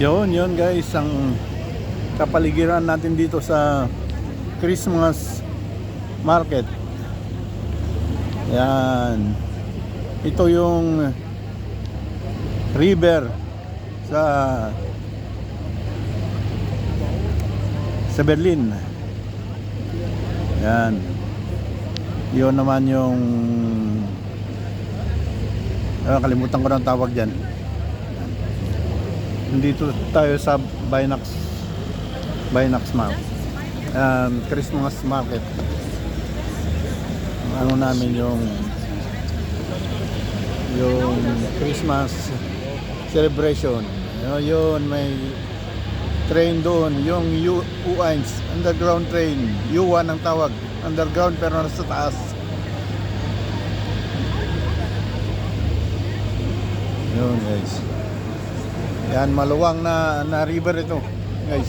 Yun guys, ang kapaligiran natin dito sa Christmas market. Yan. Ito yung river sa Berlin. Yan. Yun naman yung kalimutan ko ng tawag dyan. Dito tayo sa Binax Christmas market. Ano namin yung Christmas celebration. Yun, may train doon, yung U1 underground train, U1 ang tawag, underground pero nasa taas. Yun guys, yan, maluwang na river ito guys.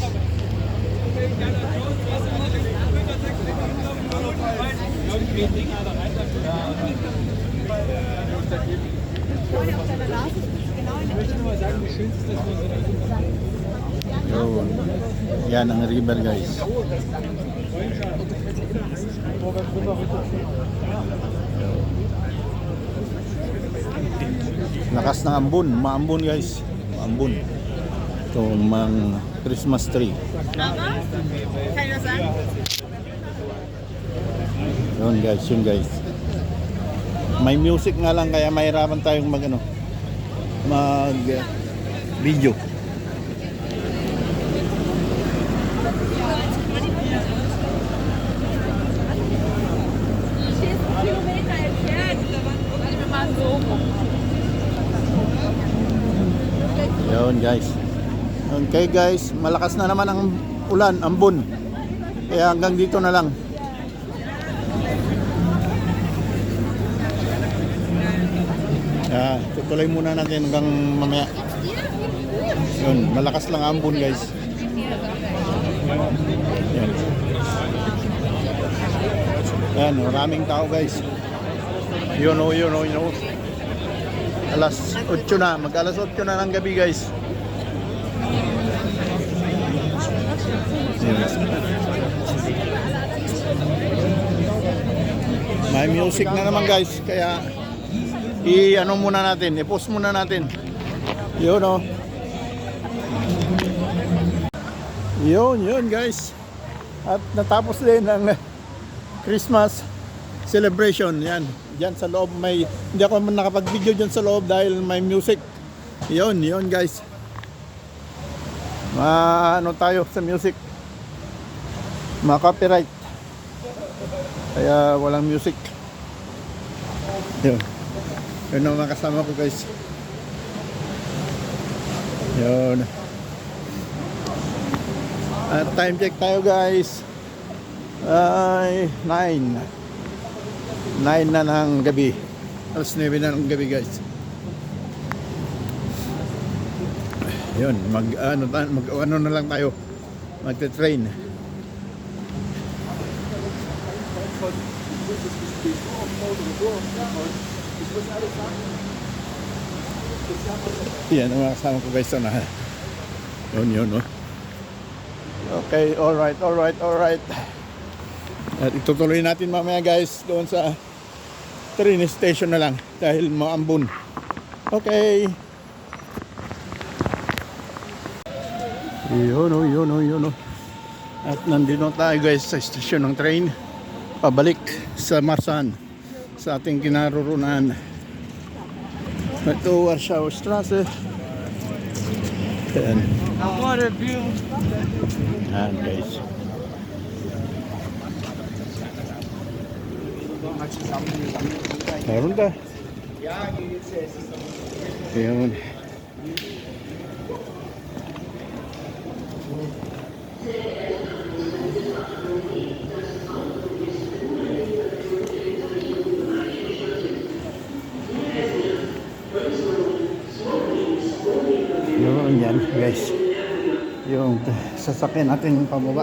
Yun. Yan ang river guys. Lakas ng ambon, maambon guys. Maambon. Itong mga Christmas tree. Yun guys. May music nga lang kaya mahirapan tayong mag video. Yun guys. Okay guys, malakas na naman ang ulan, ambon. Kaya hanggang dito na lang. Tutuloy muna natin hanggang mamaya. Yun, malakas lang ang ambon guys. Yan, maraming tao guys. Yun o. Alas 8 na, mag-alas 8 na ng gabi guys. May music na naman guys, kaya i-post muna natin. Yun o. Yun guys. At natapos din ang Christmas celebration. Yan, diyan sa loob hindi ako nakapag-video diyan sa loob dahil may music. Yun guys. Tayo sa music. Copyright. Kaya walang music. Yun ang mga kasama ko guys. Yun. At time check tayo guys. Ay 9 na ng gabi. Alas 9 na ng gabi guys. Yun, mag na lang tayo. Magte-train. Yan ang mga kasama ko guys. Yun no. Okay, alright. At itutuloy natin mamaya guys doon sa train station na lang dahil maambon. Okay. Yun. At nandito tayo guys sa station ng train pabalik sa Marsan, sa ating kinaroroonan. Ito Warsaw Strasse. Yan guys. Meron ka. Yun. Yan guys, yung sasakyan natin pababa.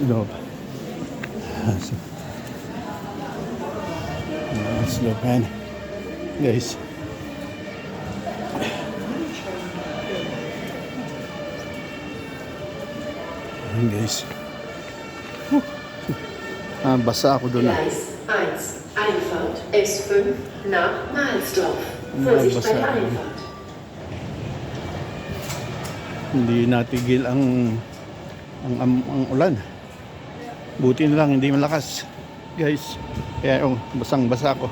Loob. Slow pan. Guys. Ayan guys. Basa ako doon. Gleis 1, Einfahrt S5 nach Mahlsdorf. Vorsicht bei der Einfahrt. Hindi natigil ang ulan. Buti na lang hindi malakas. Guys, kaya basang-basa ako.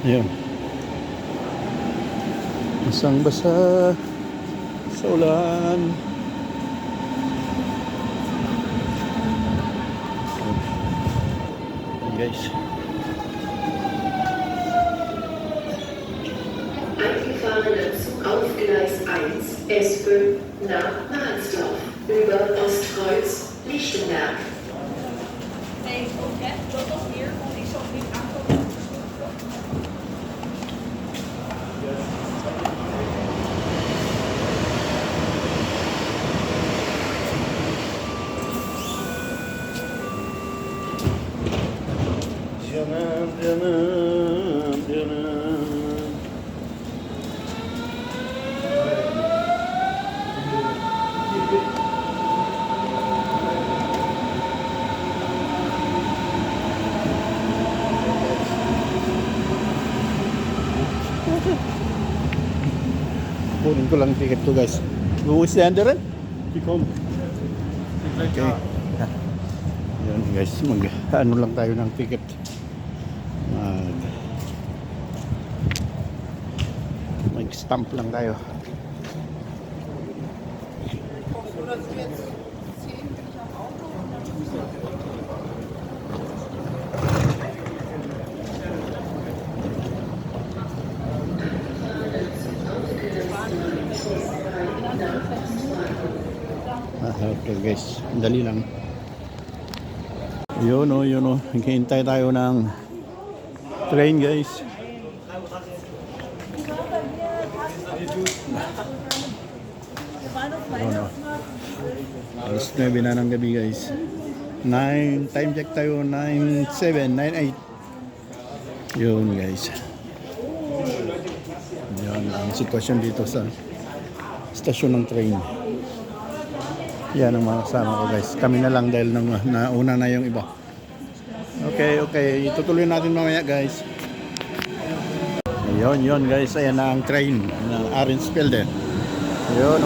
Ayun. Basang-basa sa ulan. Guys. Eingefahrener Zug auf Gleis 1, S5 nach Mahlsdorf. Über Ostkreuz, Lichtenberg. Nee, dat was hier, want ik zag niet aankomen. Diyanan. Kunin ko lang ticket ko guys. Who is the under? Okay. Yun guys, ano lang tayo ng ticket. Mag-stamp lang tayo. Okay guys, dali lang. Yun o. Hintay tayo ng train guys. Alas 9 na ng gabi guys. 9, time check tayo 9:07, 9:08. Yun guys. Yan ang sitwasyon dito sa stasyon ng train. Yan ang mga kasama ko guys. Kami na lang dahil nauna na yung iba. Okay. Itutuloy natin mamaya guys. Yun guys. Ayan na ang train ng Ahrensfelde. Yun.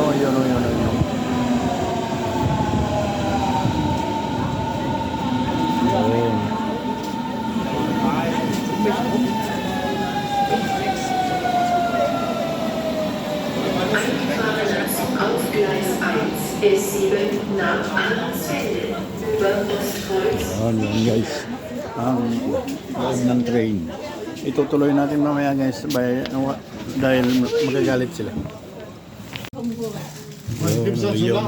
Eingefahrener Zug auf Gleis 1, S7 nach Ahrensfelde. Über Ostkreuz. Yun guys. Ang loob ng train. Itutuloy natin mamaya guys dahil magagalit sila. Yun.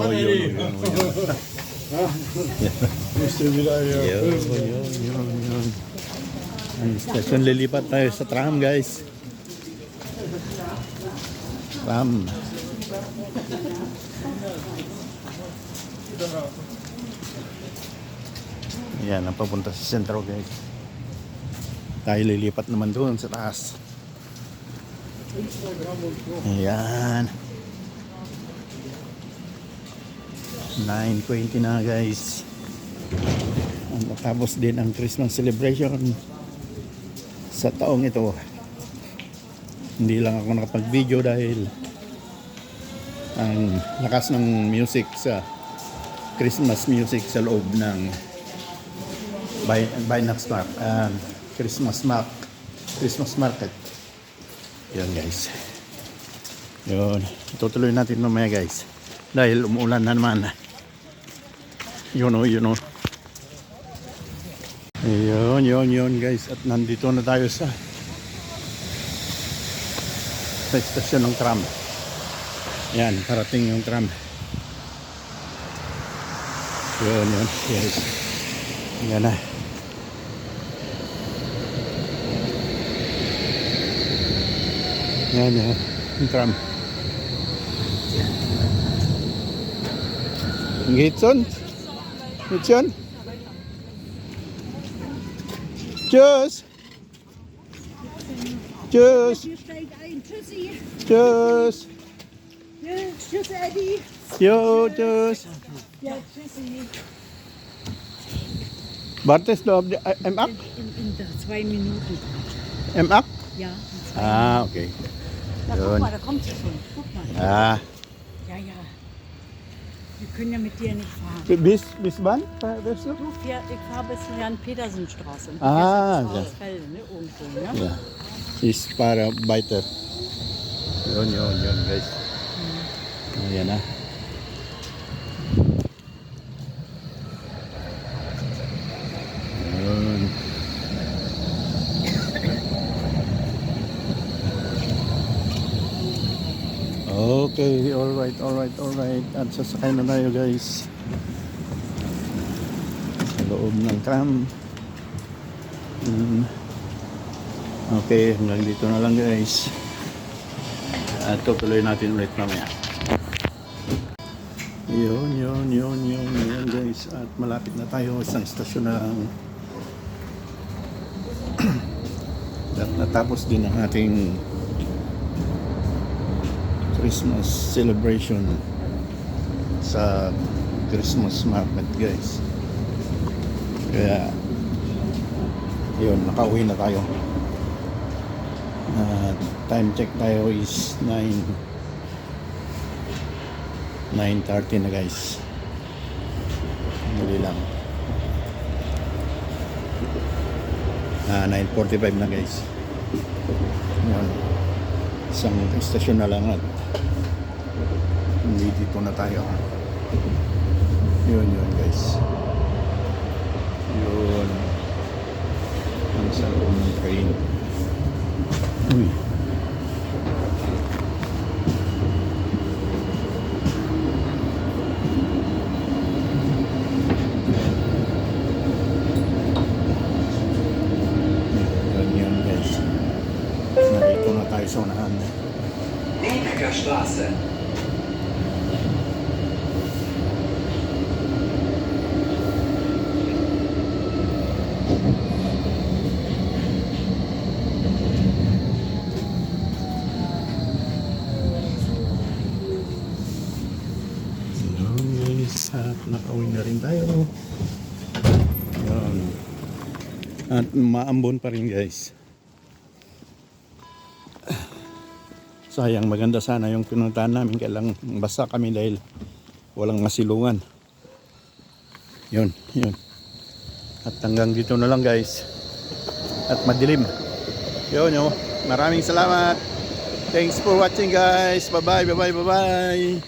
Ang station, lilipat tayo sa tram guys. Tram. Yan ang papunta sa sentro guys. Tayo lilipat naman doon sa taas. Ayan. 9:20 na guys. Natapos din ang Christmas celebration sa taong ito. Hindi lang ako nakapag-video dahil ang lakas ng music sa Christmas music sa loob ng Weihnachtsmarkt and Christmas market. Yun guys. Yun. Tutuloy natin mamaya guys. Dahil umuulan na naman. Yun o. Yun guys. At nandito na tayo sa istasyon ng tram. Yan, parating yung tram. Yun guys. Yan na. Yan yung tram. Gitson? Tschüss. Tschüss. Wir steigen ein. Tschüssi. Tschüss. Ja, tschüss, Eddie. Jo, tschüss. Ja, tschüssi. Wartest du auf die M8? In 2 Minuten. M8? Ja, in 2 Ah, okay. Na, guck mal, da kommt sie schon. Guck mal. Ah, Ja, ja. Wir können ja mit dir nicht fahren. bis wann wirst du? Ich fahre bis Jan-Petersen-Straße. Ah, Das ja. ist Felde, ne? Irgendwo, ne? Ja. Is para weiter. Yun, guys. Ayan na. Yun. Okay, alright. At sasakay na tayo guys. Sa loob ng tram. Okay, hanggang dito na lang guys. At tutuloy natin ulit mamaya. Yun guys. At malapit na tayo. Isang istasyon na lang. At natapos din ang ating Christmas celebration sa Christmas market guys. Kaya yun, nakauwi na tayo. Time check tayo is 9:30 na guys. Muli lang. 9:45 na guys. Yun. Isang istasyon na lang at hindi dito na tayo. Yun guys. Yun. Ang sa loob ng train. Uy. Yan guys. Narito na tayo sa unahan. Niebecker Straße. Yun guys, at nakauwi na rin tayo. Yun. At maambon pa rin guys. Sayang, maganda sana yung pinuntahan namin, kailang basa kami dahil walang masilungan. Yun. At hanggang dito na lang guys. At madilim. Yun. Maraming salamat. Thanks for watching guys. Bye bye.